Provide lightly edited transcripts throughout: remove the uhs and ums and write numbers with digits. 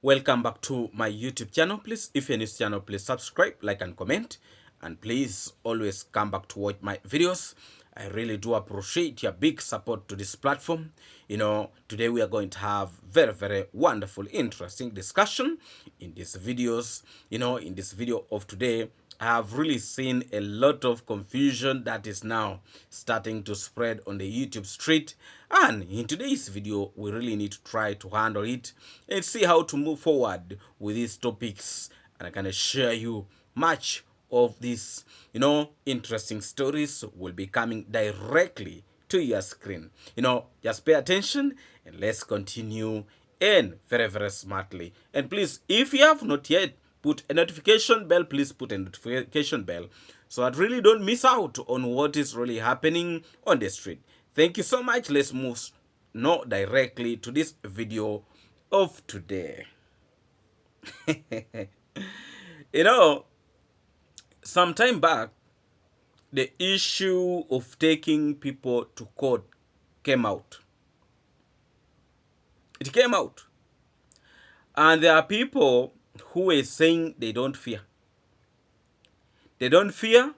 Welcome back to my YouTube channel. Please, if you're new to this channel, please subscribe, like, and comment. And please always come back to watch my videos. I really do appreciate your big support to this platform. Today we are going to have very wonderful, interesting discussion in these videos. In this video of today, I have really seen a lot of confusion that is now starting to spread on the YouTube street. And in today's video, we really need to try to handle it and see how to move forward with these topics. And I can assure you much of these, interesting stories will be coming directly to your screen. Just pay attention and let's continue and very smartly. And please, if you have not yet put a notification bell, please put a notification bell so that really don't miss out on what is really happening on the street. Thank you so much. Let's move directly to this video of today. Some time back, the issue of taking people to court came out. It came out. And there are people who are saying they don't fear. They don't fear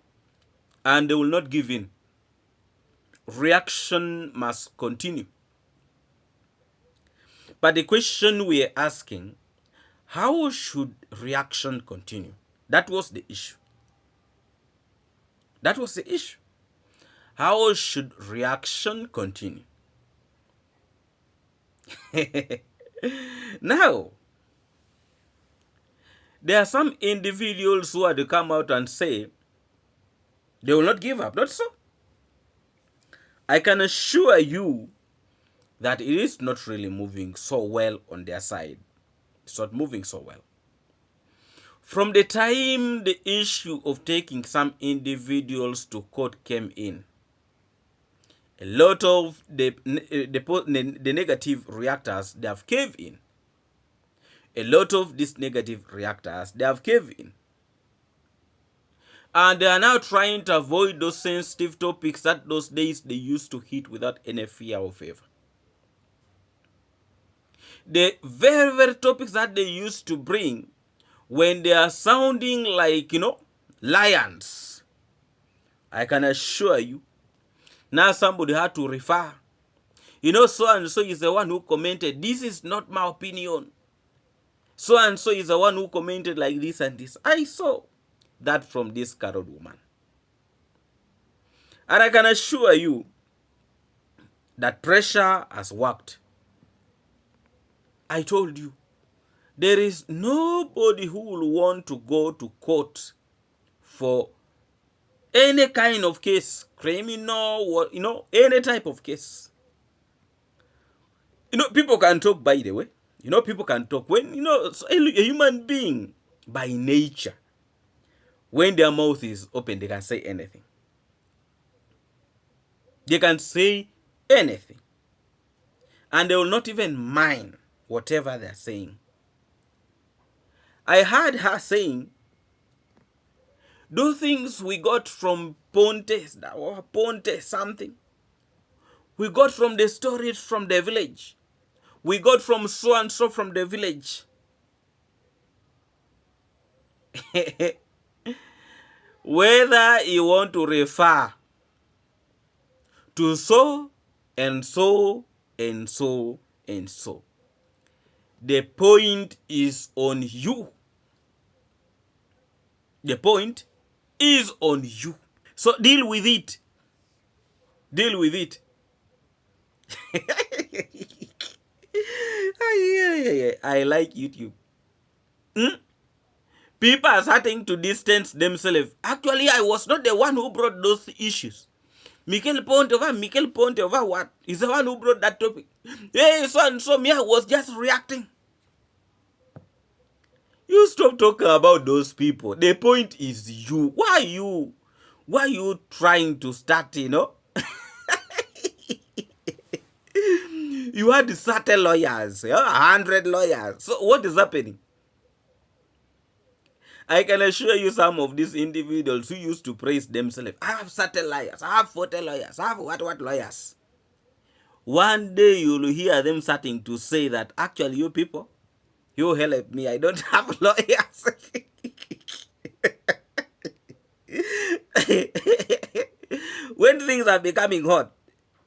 and they will not give in. Reaction must continue. But the question we are asking, how should reaction continue? That was the issue. That was the issue. How should reaction continue? Now, there are some individuals who are to come out and say they will not give up. Not so. I can assure you that it is not really moving so well on their side. It's not moving so well. From the time the issue of taking some individuals to court came in, a lot of the negative reactors, they have caved in. A lot of these negative reactors, they have caved in. And they are now trying to avoid those sensitive topics that those days they used to hit without any fear or favor. The very topics that they used to bring when they are sounding like, lions, I can assure you, now somebody had to refer. So and so is the one who commented, this is not my opinion. So and so is the one who commented like this and this. I saw that from this Carol woman. And I can assure you that pressure has worked. I told you, there is nobody who will want to go to court for any kind of case, criminal, or, any type of case. People can talk, by the way. People can talk. When, a human being, by nature, when their mouth is open, they can say anything. They can say anything. And they will not even mind whatever they're saying. I heard her saying, those things we got from Ponte something. We got from the stories from the village. We got from so and so from the village. Whether you want to refer to so and so and so and so, the point is on you. The point is on you. So deal with it. Deal with it. I like YouTube. People are starting to distance themselves. Actually, I was not the one who brought those issues. Mikel Ponte over what? Is the one who brought that topic. Hey, so and so, me, I was just reacting. You stop talking about those people. The point is you. Why are you trying to start, You had certain lawyers, 100 lawyers. So what is happening? I can assure you some of these individuals who used to praise themselves, I have certain lawyers, I have 40 lawyers, I have what lawyers. One day you'll hear them starting to say that actually you people, You help me. I don't have lawyers. When things are becoming hot,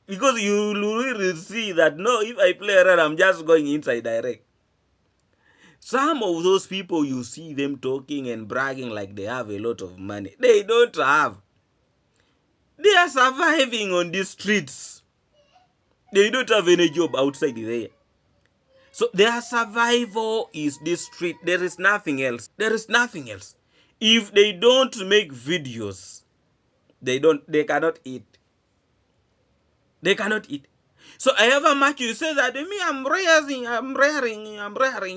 because you will see that no, if I play around, I'm just going inside direct. Some of those people, you see them talking and bragging like they have a lot of money. They don't have. They are surviving on these streets. They don't have any job outside there. So their survival is this street. There is nothing else. There is nothing else. If they don't make videos, they cannot eat. They cannot eat. So I ever match you say that me, I'm rearing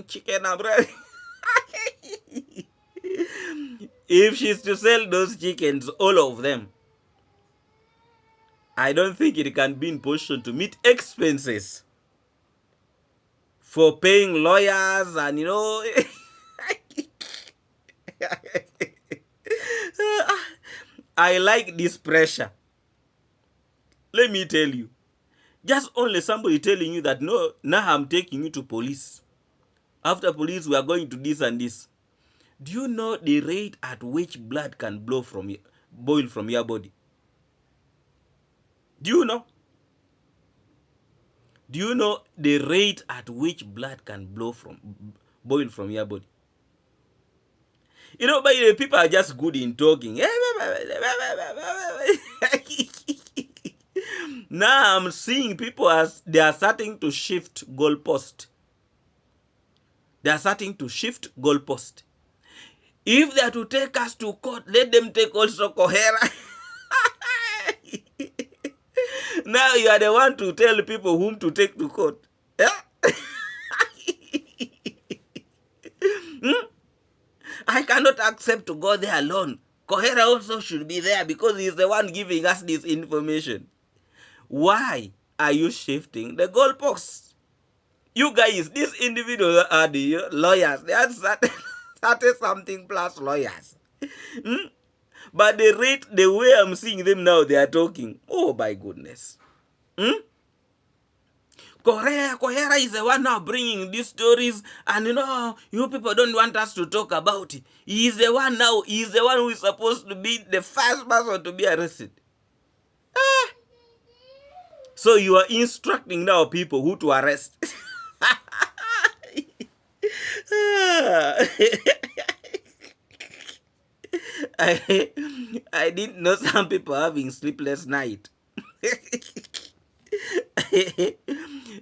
chicken, I'm rearing. If she's to sell those chickens, all of them, I don't think it can be in position to meet expenses for paying lawyers and I like this pressure. Let me tell you. Just only somebody telling you that no, now I'm taking you to police. After police, we are going to this and this. Do you know the rate at which blood can boil from your body? Do you know? Do you know the rate at which blood can boil from your body? You know, but people are just good in talking. Now I'm seeing people as they are starting to shift goalpost. They are starting to shift goalpost. If they are to take us to court, let them take also Coher. Now you are the one to tell people whom to take to court. Yeah? I cannot accept to go there alone. Coher also should be there because he's the one giving us this information. Why are you shifting the goalposts? You guys, these individuals are the lawyers. They are 30-something plus lawyers. But the way I'm seeing them now, they are talking. Oh my goodness. Coher is the one now bringing these stories, and you people don't want us to talk about it. He is the one now. He is the one who is supposed to be the first person to be arrested. So you are instructing now people who to arrest. I didn't know some people having sleepless night.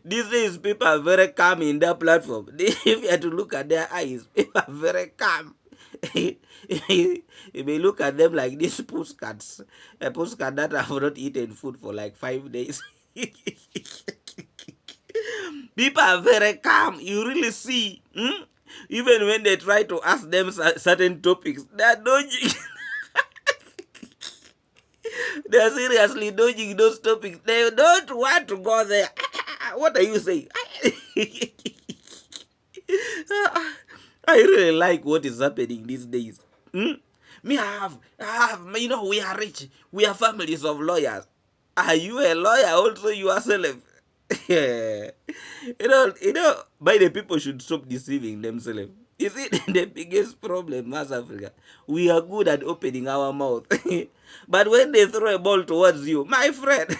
These days, people are very calm in their platform. If you have to look at their eyes, people are very calm. You may look at them like these postcards. A postcard that have not eaten food for like 5 days. People are very calm. You really see. Even when they try to ask them certain topics, they are dodging. They are seriously dodging those topics. They don't want to go there. What are you saying? I really like what is happening these days. Me, I have, we are rich. We are families of lawyers. Are you a lawyer also? You are celeb. By the people should stop deceiving themselves. You see, the biggest problem, South Africa, we are good at opening our mouth. But when they throw a ball towards you, my friend,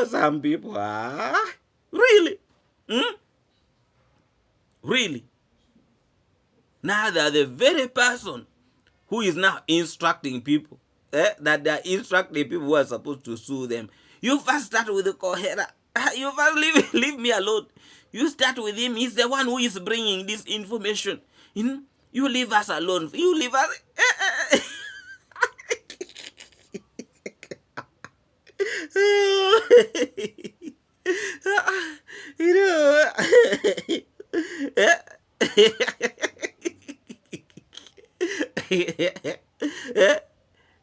some people are really, really. Now they are the very person who is now instructing people that they are instructing people who are supposed to sue them. You first start with the Coher. You first leave me alone. You start with him. He's the one who is bringing this information. You leave us alone. You leave us.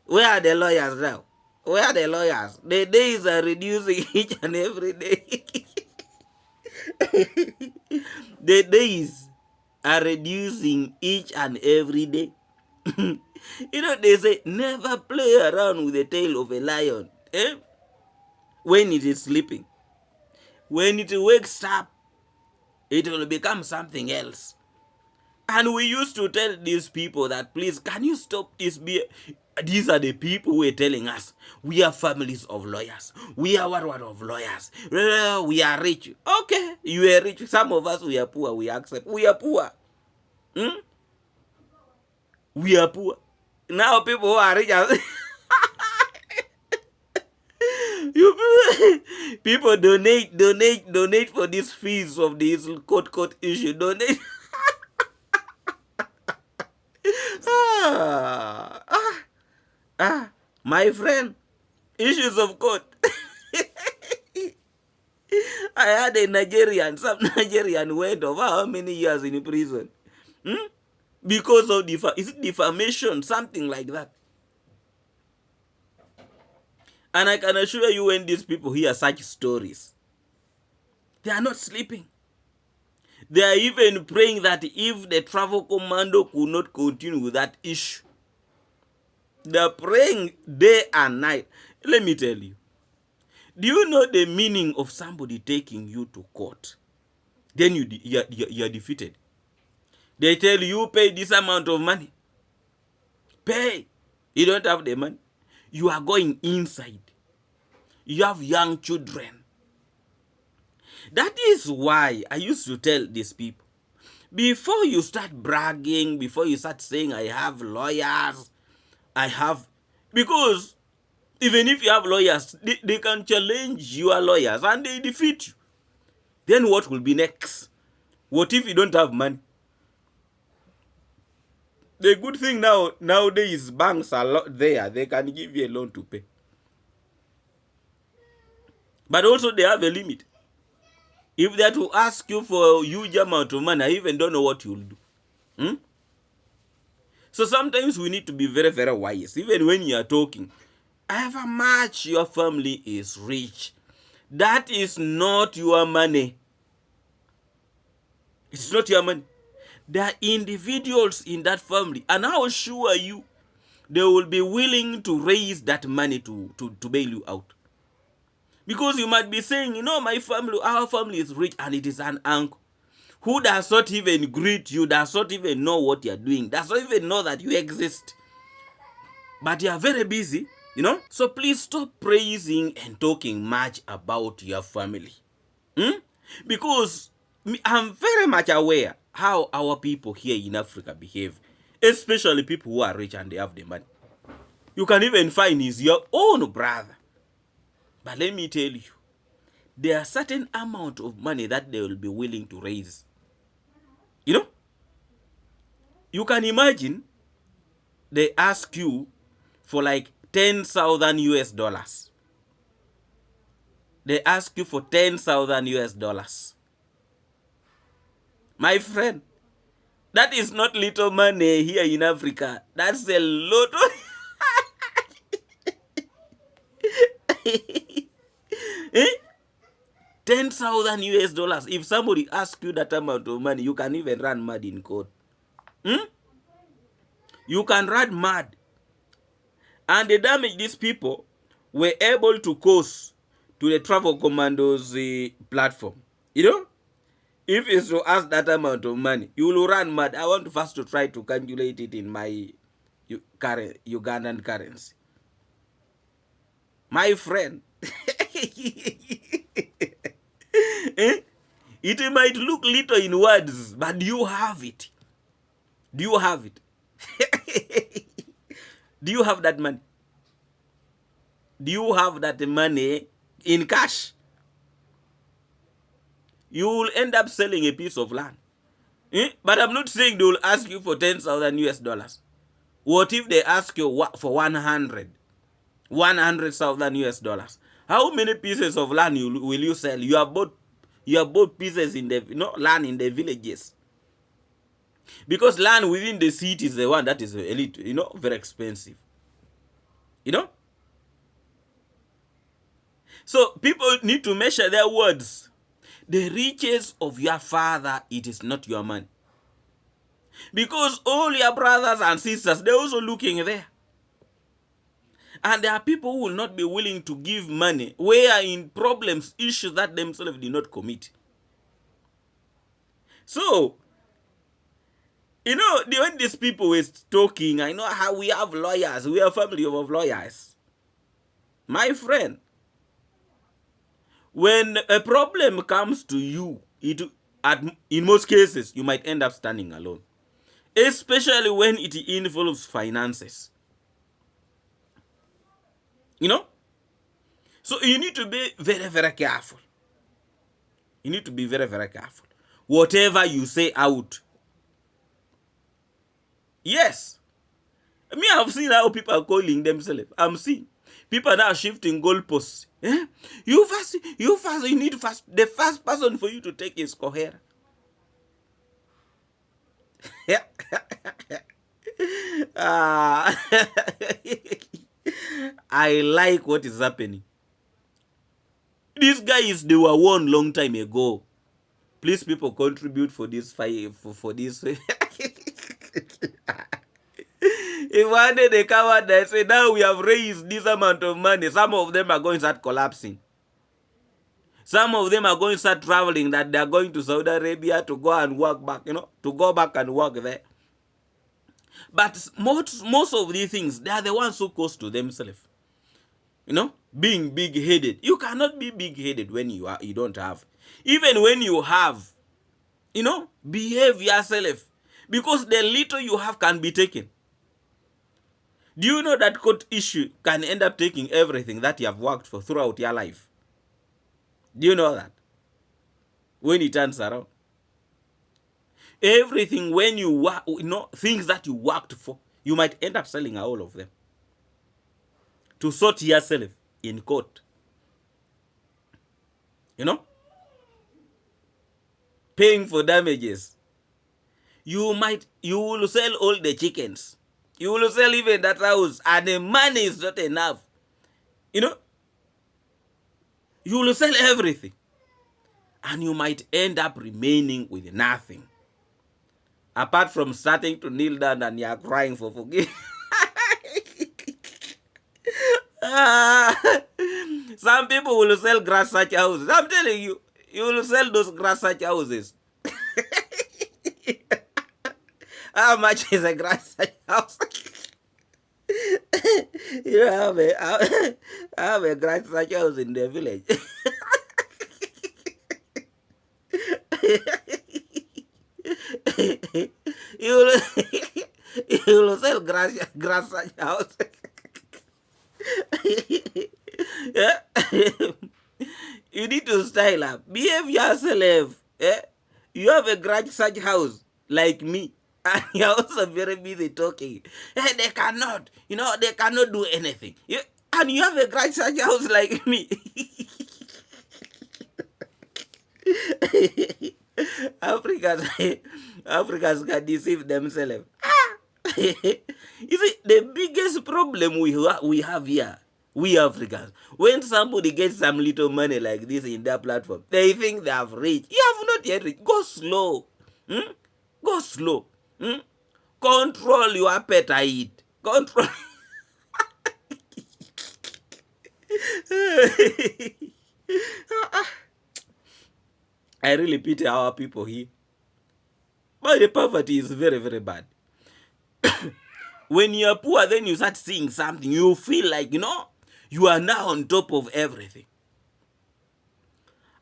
Where are the lawyers now? Where are the lawyers? The days are reducing each and every day. The days are reducing each and every day. They say never play around with the tail of a lion. when it is sleeping. When it wakes up, it will become something else. And we used to tell these people that, please, can you stop this? These are the people who are telling us we are families of lawyers. We are what of lawyers. We are rich. Okay, you are rich. Some of us, we are poor. We accept. We are poor. We are poor. Now people who are rich are people donate for these fees of this court issue. Donate. My friend, issues of court. I had a Nigerian, some Nigerian went over how many years in prison? Because of is it defamation, something like that. And I can assure you, when these people hear such stories, they are not sleeping. They are even praying that if the travel commando could not continue with that issue, they are praying day and night. Let me tell you, do you know the meaning of somebody taking you to court? Then you are defeated. They tell you, pay this amount of money. Pay. You don't have the money. You are going inside. You have young children. That is why I used to tell these people, before you start bragging, before you start saying, I have lawyers, because even if you have lawyers, they can challenge your lawyers and they defeat you. Then what will be next? What if you don't have money? The good thing nowadays, banks are there. They can give you a loan to pay. But also they have a limit. If they are to ask you for a huge amount of money, I even don't know what you'll do. So sometimes we need to be very, very wise. Even when you are talking, however much your family is rich, that is not your money. It's not your money. There are individuals in that family, and I assure you, they will be willing to raise that money to bail you out. Because you might be saying, my family, our family is rich, and it is an uncle who does not even greet you, does not even know what you are doing, does not even know that you exist. But you are very busy, So please stop praising and talking much about your family. Because I'm very much aware how our people here in Africa behave, especially people who are rich and they have the money. You can even find he's your own brother. But let me tell you, there are certain amount of money that they will be willing to raise. You can imagine they ask you for like 10,000 US dollars. They ask you for 10,000 US dollars. My friend, that is not little money here in Africa. That's a lot of 10,000 US dollars. If somebody asks you that amount of money, you can even run mad in court. You can run mad. And the damage these people were able to cause to the travel commandos platform. If it's to ask that amount of money, you will run mad. I want first to try to calculate it in my Ugandan currency. My friend, it might look little in words, but do you have it? Do you have it? Do you have that money? Do you have that money in cash? You will end up selling a piece of land. But I'm not saying they will ask you for 10,000 US dollars. What if they ask you for 100,000 US dollars? How many pieces of land will you sell? You have bought pieces in the land in the villages. Because land within the city is the one that is elite, very expensive. So people need to measure their words. The riches of your father, it is not your money. Because all your brothers and sisters, they're also looking there. And there are people who will not be willing to give money where in problems, issues that themselves did not commit. So, when these people were talking, I know how we have lawyers, we are a family of lawyers. My friend, when a problem comes to you, in most cases, you might end up standing alone. Especially when it involves finances. So you need to be very, very careful. You need to be very, very careful. Whatever you say out. Yes. Me, I've seen how people are calling themselves. I'm seeing people now shifting goalposts. You fast, you need to fast. The first person for you to take is Coher. I like what is happening. These guys, they were warned long time ago. Please, people, contribute for this for this. If one day they come out and say, now we have raised this amount of money, some of them are going to start collapsing. Some of them are going to start traveling, that they are going to Saudi Arabia to go and work back, to go back and work there. But most of these things, they are the ones who cause to themselves. Being big-headed. You cannot be big-headed when you don't have. Even when you have, behave yourself. Because the little you have can be taken. Do you know that court issue can end up taking everything that you have worked for throughout your life? Do you know that? When it turns around. Everything, when you work, things that you worked for, you might end up selling all of them to sort yourself in court. Paying for damages. You will sell all the chickens. You will sell even that house, and the money is not enough. You will sell everything. And you might end up remaining with nothing. Apart from starting to kneel down and you are crying for forgiveness. Some people will sell grass such houses. I'm telling you, you will sell those grass such houses. How much is a grass such house? You have a grass such house in the village. You will sell grass such house. Yeah. You need to style up. Behave yourself. Yeah? You have a garage such house like me. And you're also very busy talking. Hey, they cannot. They cannot do anything. And you have a garage such house like me. Africans can deceive themselves. You see, the biggest problem we have here, we Africans, when somebody gets some little money like this in their platform, they think they have reached. You have not yet reached. Go slow. Go slow. Control your appetite. Control. I really pity our people here. But the poverty is very, very bad. When you are poor, then you start seeing something. You feel like, you are now on top of everything.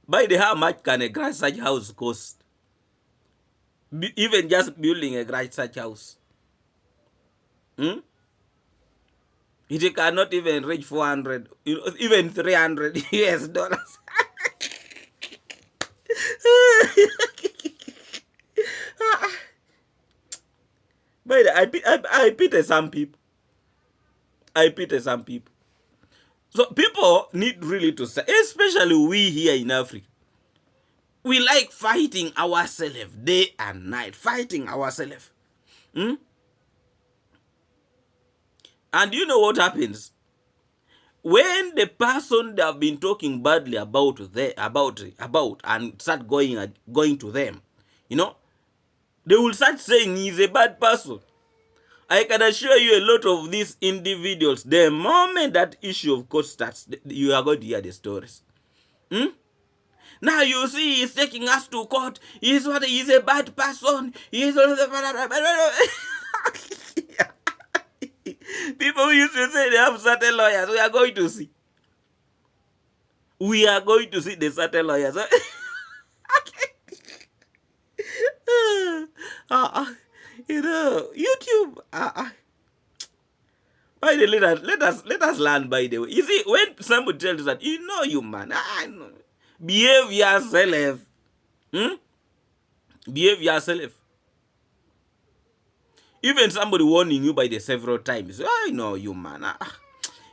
By the how much can a garage such house cost? Even just building a garage such house. It cannot even reach 400, even 300 US dollars. But I pity some people. I pity some people. So people need really to say, especially we here in Africa, we like fighting ourselves day and night. Fighting ourselves. And you know what happens? When the person they have been talking badly about and start going to them, they will start saying he's a bad person. I can assure you a lot of these individuals, the moment that issue of court starts, you are going to hear the stories. Now you see he's taking us to court. He's a bad person. He's one of the people used to say they have certain lawyers. We are going to see. We are going to see the certain lawyers. You know, YouTube. By the way, let us learn. By the way, you see, when somebody tells you that, you know, you man, I know, behave yourself. Behave yourself. Even somebody warning you by the several times, I know you man.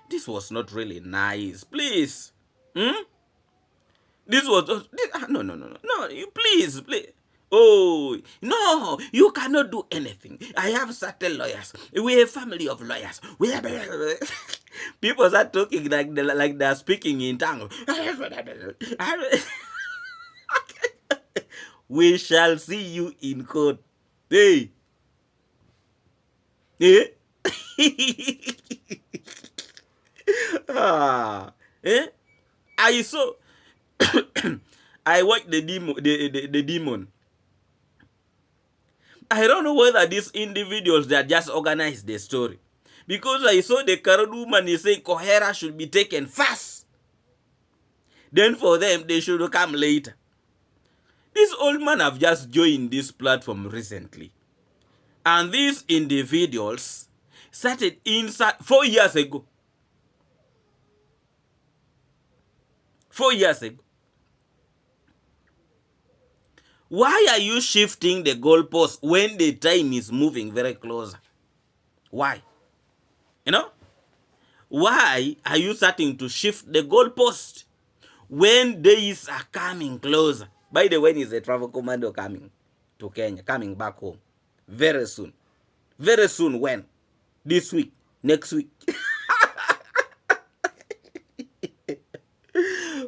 This was not really nice. Please. This was no. You please. Oh no, you cannot do anything. I have certain lawyers. We a family of lawyers. We have people start talking like they're speaking in tongue. We shall see you in court. Hey. Eh? Eh? I saw I watched the demon. I don't know whether these individuals that just organized the story. Because I saw the Karad woman is saying Coher should be taken first. Then for them, they should come later. This old man have just joined this platform recently. And these individuals started inside 4 years ago. 4 years ago. Why are you shifting the goalpost when the time is moving very closer? Why? You know? Why are you starting to shift the goalpost when days are coming closer? By the way, when is the travel commando coming to Kenya, coming back home? Very soon. Very soon when? This week? Next week?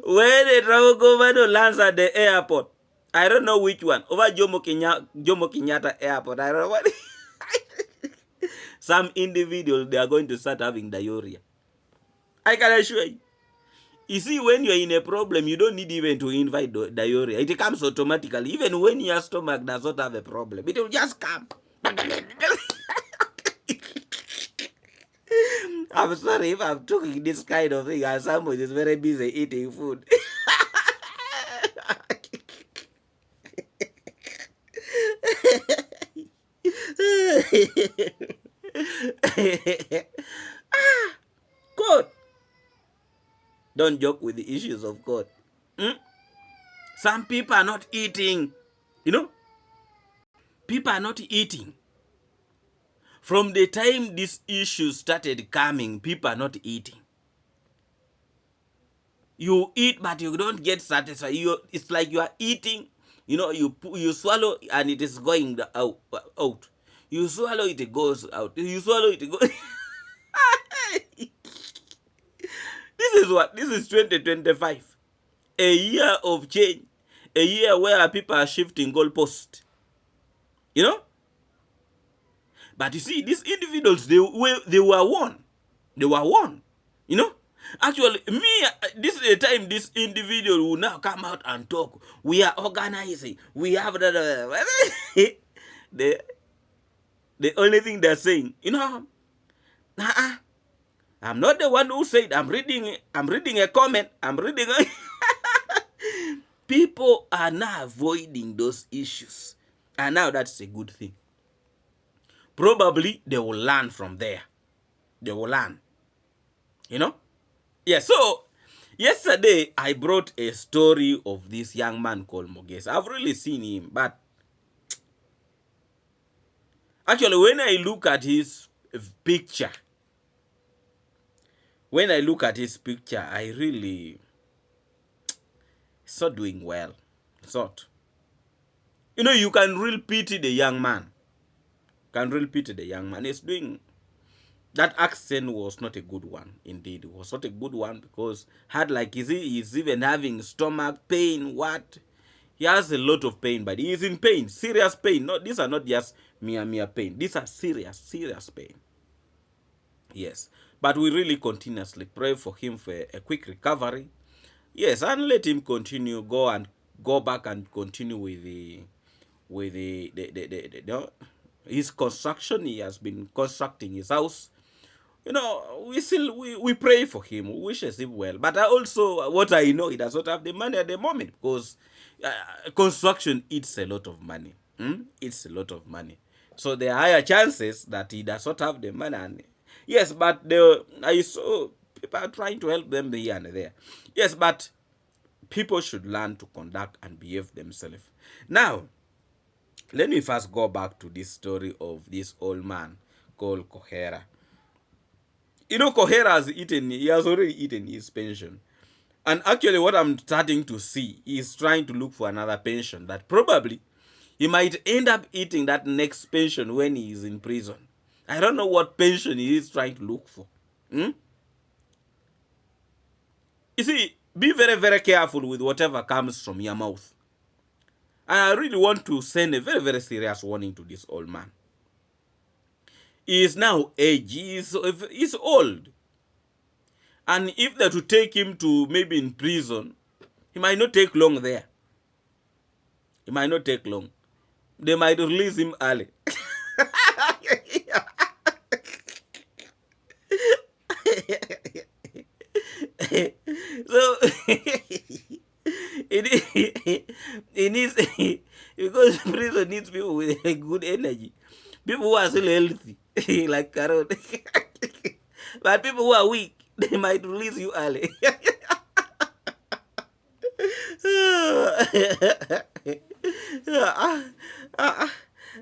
When the travel commando lands at the airport, I don't know which one. Over Jomo Kenyatta Airport. I don't know what. Some individuals, they are going to start having diarrhea. I can assure you. You see, when you're in a problem, you don't need even to invite diarrhea. It comes automatically. Even when your stomach does not have a problem, it will just come. I'm sorry if I'm talking this kind of thing and somebody is very busy eating food. God, don't joke with the issues of God. Some people are not eating. You know, people are not eating. From the time these issues started coming, people are not eating. You eat, but you don't get satisfied. It's like you are eating. You know, you swallow and it is going out. You swallow it goes out. You swallow it goes. This is 2025. A year of change. A year where people are shifting goalposts. You know? But you see, these individuals, they were warned. They were warned. You know? Actually, this is the time this individual will now come out and talk. We are organizing. We have the only thing they're saying, you know, I'm not the one who said. I'm reading a comment. People are now avoiding those issues. And now that's a good thing. Probably they will learn from there. They will learn. You know? Yeah, so yesterday I brought a story of this young man called Mogesa. I've really seen him, but actually when I look at his picture, I really not doing well. It's not. You know, you can really pity the young man. He's doing. That accent was not a good one. Indeed, it was not a good one because he's even having stomach pain. What? He has a lot of pain, but he is in pain, serious pain. No, these are not just mere pain. These are serious pain. Yes, but we really continuously pray for him for a quick recovery. Yes, and let him continue, go back and continue with his construction. He has been constructing his house. We pray for him, we wishes him well. But also, what I know, he does not have the money at the moment, because construction eats a lot of money. It's a lot of money. So there are higher chances that he does not have the money. And yes, but I saw people are trying to help them here and there. Yes, but people should learn to conduct and behave themselves. Now, let me first go back to this story of this old man called Coher. Coher he has already eaten his pension. And actually what I'm starting to see is trying to look for another pension that probably he might end up eating that next pension when he is in prison. I don't know what pension he is trying to look for. You see, be very careful with whatever comes from your mouth. And I really want to send a very serious warning to this old man. He is now aged, he's old. And if they're to take him to maybe in prison, he might not take long there. He might not take long. They might release him early. So it needs because prison needs people with good energy, people who are still healthy, like Carol. But people who are weak, they might release you early.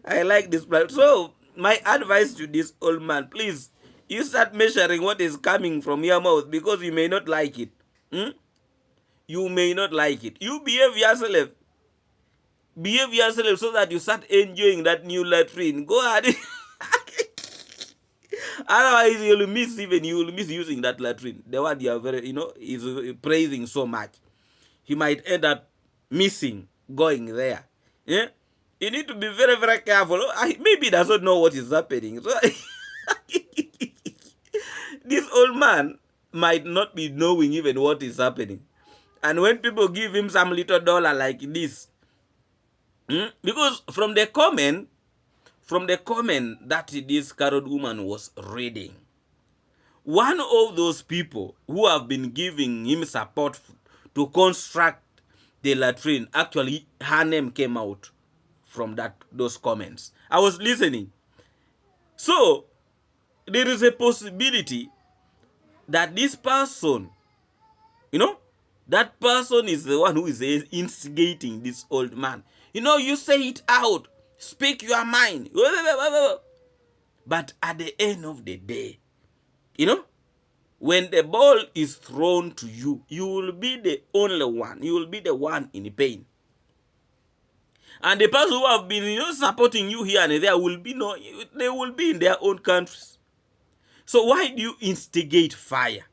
I like this plan. So my advice to this old man, please, you start measuring what is coming from your mouth, because you may not like it. You may not like it. You behave yourself. Behave yourself so that you start enjoying that new latrine. Go ahead. Otherwise, you will miss using that latrine. The one you are is praising so much. He might end up missing going there. Yeah? You need to be very careful. Maybe he does not know what is happening. So this old man might not be knowing even what is happening. And when people give him some little dollar like this, because from the comment that this Carol woman was reading, one of those people who have been giving him support to construct the latrine, actually her name came out from those comments. I was listening. So there is a possibility that this person, that person is the one who is instigating this old man. You say it out, speak your mind. But at the end of the day, when the ball is thrown to you, you will be the only one. You will be the one in pain. And the person who have been supporting you here and there they will be in their own countries. So why do you instigate fire?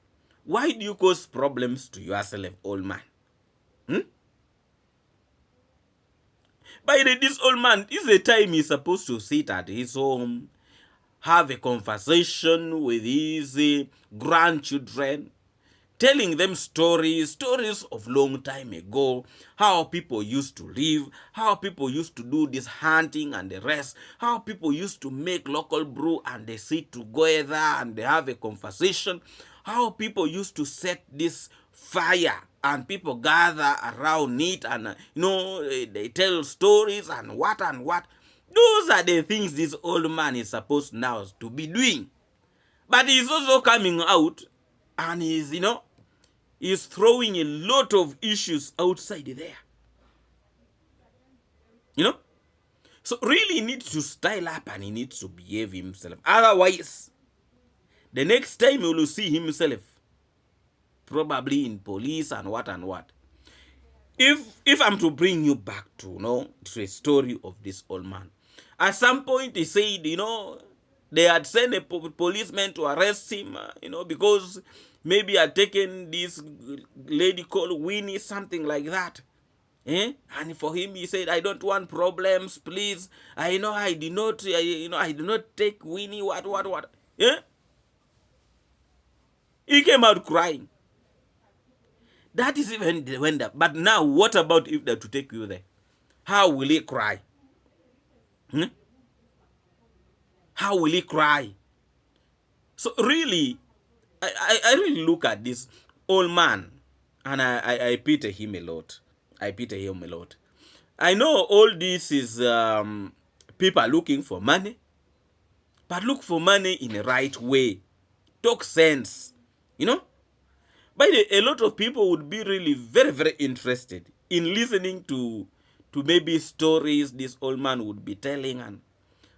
Why do you cause problems to yourself, old man? By the way, this old man, this is the time he's supposed to sit at his home, have a conversation with his grandchildren, telling them stories of long time ago, how people used to live, how people used to do this hunting and the rest, how people used to make local brew and they sit together and they have a conversation, how people used to set this fire and people gather around it and they tell stories and what. Those are the things this old man is supposed now to be doing. But he's also coming out and he's throwing a lot of issues outside there. So really he needs to style up and he needs to behave himself. Otherwise, the next time you will see himself probably in police and what. If I'm to bring you back to a story of this old man, at some point he said, they had sent a policeman to arrest him, because maybe had taken this lady called Winnie, something like that. And for him, he said, I don't want problems, please. I know I did not, I did not take Winnie, what. He came out crying. That is even the wonder. But now, what about if they to take you there? How will he cry? How will he cry? So really, I really look at this old man, and I pity him a lot. I pity him a lot. I know all this is people looking for money, but look for money in the right way. Talk sense, you know. But a lot of people would be really very, very interested in listening to maybe stories this old man would be telling,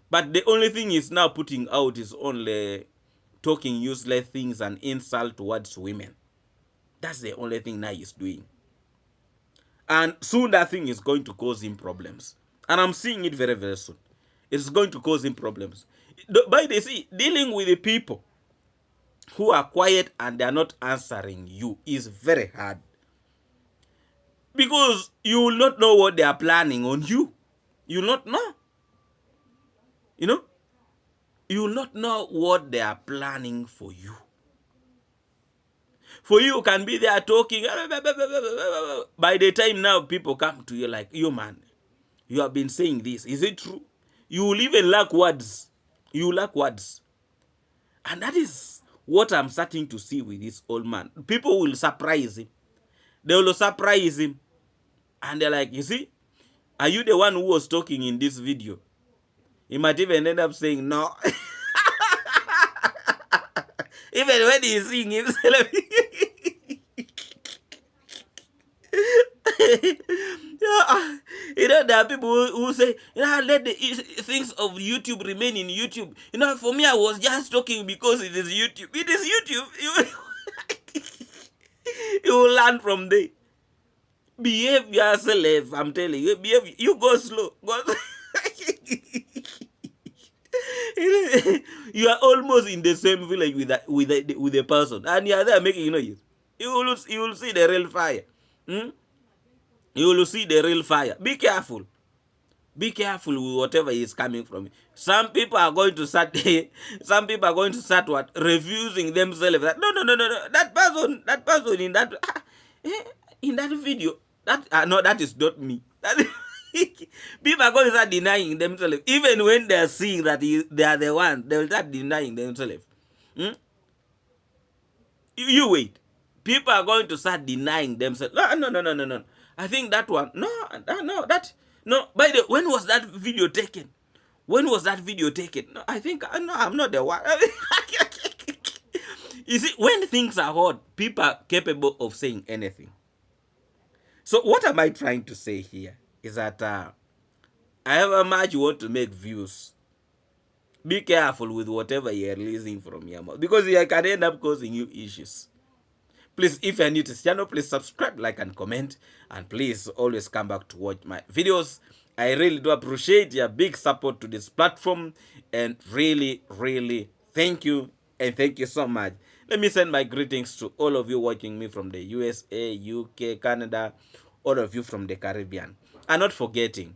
but the only thing he's now putting out is only talking useless things and insult towards women. That's the only thing now he's doing. And soon that thing is going to cause him problems. And I'm seeing it very, very soon. It's going to cause him problems. But they see, dealing with the people who are quiet and they are not answering you is very hard. Because you will not know what they are planning on you. You will not know. You know? You will not know what they are planning for you. For you can be there talking. By the time now people come to you like, you man, you have been saying this. Is it true? You will even lack words. You lack words. And that is what I'm starting to see with this old man. People will surprise him. They will surprise him. And they're like, you see, are you the one who was talking in this video? He might even end up saying no. Even when he's seeing himself. You know, there are people who say, let the things of YouTube remain in YouTube. You know, for me, I was just talking because it is YouTube. It is YouTube. You will learn from there. Behave yourself, I'm telling you. Behave, you go slow. Go you are almost in the same village with a person, and you are there making noise. You will see the real fire. You will see the real fire. Be careful. Be careful with whatever is coming from you. Some people are going to start. Some people are going to start what, refusing themselves. That no. That person in that video. No, that is not me. People are going to start denying themselves, even when they are seeing that they are the ones. They will start denying themselves. You wait. People are going to start denying themselves. No. I think that one. No. By the way, when was that video taken? When was that video taken? No, I think no, I'm not the one. You see, when things are hot, people are capable of saying anything. So what am I trying to say here is that however much you want to make views, be careful with whatever you're releasing from your mouth, because it can end up causing you issues. Please, if you're new to this channel, please subscribe, like, and comment. And please always come back to watch my videos. I really do appreciate your big support to this platform. And really, really thank you. And thank you so much. Let me send my greetings to all of you watching me from the USA, UK, Canada, all of you from the Caribbean. And not forgetting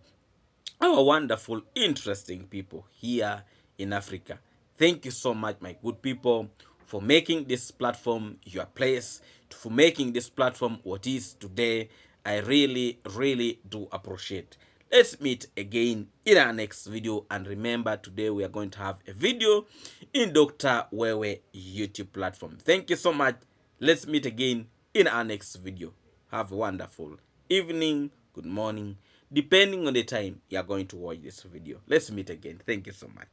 our wonderful, interesting people here in Africa. Thank you so much, my good people, for making this platform your place, for making this platform what is today. I really, really do appreciate. Let's meet again in our next video. And remember, today we are going to have a video in Dr. Wewe YouTube platform. Thank you so much. Let's meet again in our next video. Have a wonderful evening, good morning, depending on the time you are going to watch this video. Let's meet again. Thank you so much.